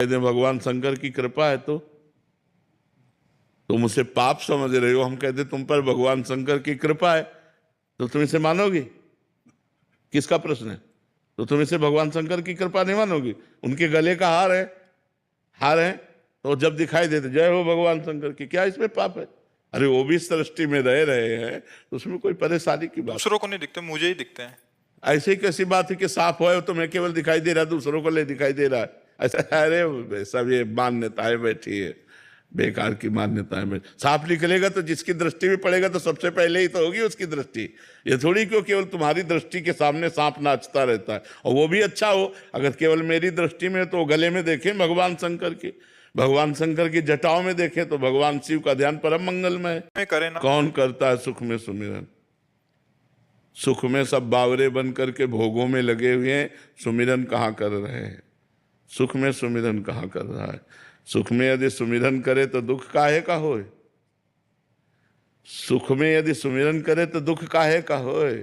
कहते भगवान शंकर की कृपा है तो तुम उसे पाप समझ रहे हो, हम कहते तुम पर भगवान शंकर की कृपा है तो तुम इसे मानोगे? किसका प्रश्न है? तो तुम इसे भगवान शंकर की कृपा नहीं मानोगी? उनके गले का हार है तो जब दिखाई देते जय हो भगवान शंकर की, क्या इसमें पाप है? अरे वो भी सृष्टि में रह रहे हैं तो उसमें कोई परेशानी की बात? दूसरों को नहीं दिखते, मुझे ही दिखते हैं। ऐसी कैसी बात है कि साफ हो तो मैं केवल दिखाई दे रहा, दूसरों को ले दिखाई दे रहा है? ऐसा? अरे सब ये मान्यताएं बैठी है, बेकार की मान्यताएं में। सांप निकलेगा तो जिसकी दृष्टि में पड़ेगा तो सबसे पहले ही तो होगी उसकी दृष्टि। ये थोड़ी क्यों केवल तुम्हारी दृष्टि के सामने सांप नाचता रहता है, और वो भी अच्छा हो। अगर केवल मेरी दृष्टि में तो गले में देखें भगवान शंकर के, भगवान शंकर की जटाओं में देखें तो भगवान शिव का ध्यान परम मंगलमय है। करे ना। कौन करता है सुख में सुमिरन? सुख में सब बावरे बन करके भोगों में लगे हुए हैं, सुमिरन कहाँ कर रहे हैं? सुख में सुमिरन कहाँ कर रहा है? सुख में यदि सुमिरन करे तो दुख काहे का होए? सुख में यदि सुमिरन करे तो दुख काहे का होए?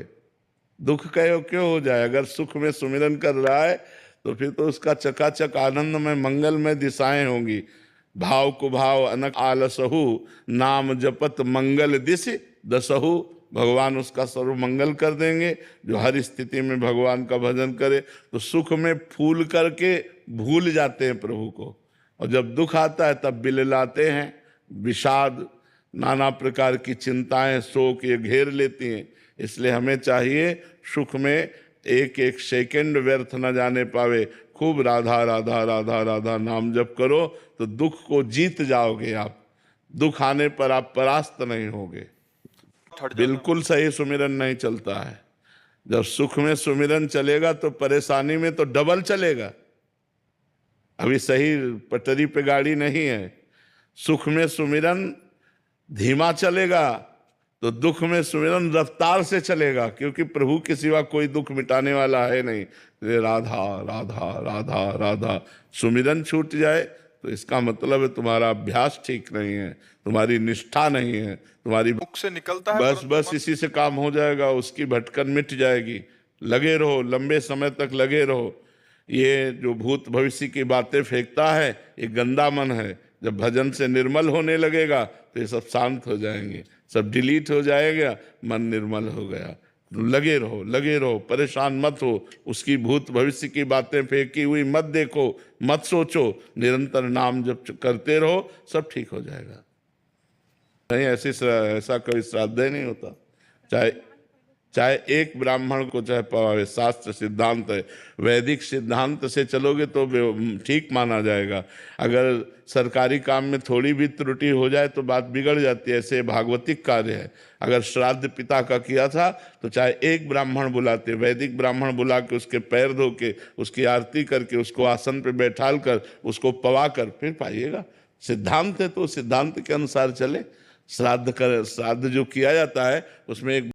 दुख कहो क्यों हो जाए? अगर सुख में सुमिरन कर रहा है तो फिर तो उसका चकाचक आनंद में मंगल में दिशाएं होंगी। भाव को भाव अनक आलसहु, नाम जपत मंगल दिश दसहु। भगवान उसका सर्व मंगल कर देंगे जो हर स्थिति में भगवान का भजन करे। तो सुख में फूल करके भूल जाते हैं प्रभु को, और जब दुख आता है तब बिललाते हैं। विषाद, नाना प्रकार की चिंताएं, शोक ये घेर लेती हैं। इसलिए हमें चाहिए सुख में एक एक सेकंड व्यर्थ न जाने पावे। खूब राधा राधा राधा राधा नाम जप करो तो दुख को जीत जाओगे आप। दुख आने पर आप परास्त नहीं होगे। बिल्कुल सही सुमिरन नहीं चलता है। जब सुख में सुमिरन चलेगा तो परेशानी में तो डबल चलेगा। अभी सही पटरी पे गाड़ी नहीं है। सुख में सुमिरन धीमा चलेगा तो दुख में सुमिरन रफ्तार से चलेगा, क्योंकि प्रभु के सिवा कोई दुख मिटाने वाला है नहीं। राधा राधा राधा राधा सुमिरन छूट जाए तो इसका मतलब है तुम्हारा अभ्यास ठीक नहीं है, तुम्हारी निष्ठा नहीं है, तुम्हारी मुख से निकलता है बस इसी से काम हो जाएगा, उसकी भटकन मिट जाएगी। लगे रहो, लंबे समय तक लगे रहो। ये जो भूत भविष्य की बातें फेंकता है ये गंदा मन है। जब भजन से निर्मल होने लगेगा तो ये सब शांत हो जाएंगे, सब डिलीट हो जाएगा, मन निर्मल हो गया। लगे रहो, परेशान मत हो। उसकी भूत भविष्य की बातें फेंकी हुई मत देखो, मत सोचो, निरंतर नाम जब करते रहो, सब ठीक हो जाएगा। नहीं ऐसा कोई श्राद्ध नहीं होता। चाहे एक ब्राह्मण को चाहे पवावे, शास्त्र सिद्धांत है। वैदिक सिद्धांत से चलोगे तो ठीक माना जाएगा। अगर सरकारी काम में थोड़ी भी त्रुटि हो जाए तो बात बिगड़ जाती है। ऐसे भागवतिक कार्य है। अगर श्राद्ध पिता का किया था तो चाहे एक ब्राह्मण बुलाते, वैदिक ब्राह्मण बुला के उसके पैर धो के, उसकी आरती करके, उसको आसन पे बैठाल कर, उसको पवा कर फिर पाइएगा। सिद्धांत है तो सिद्धांत के अनुसार चले। श्राद्ध जो किया जाता है उसमें एक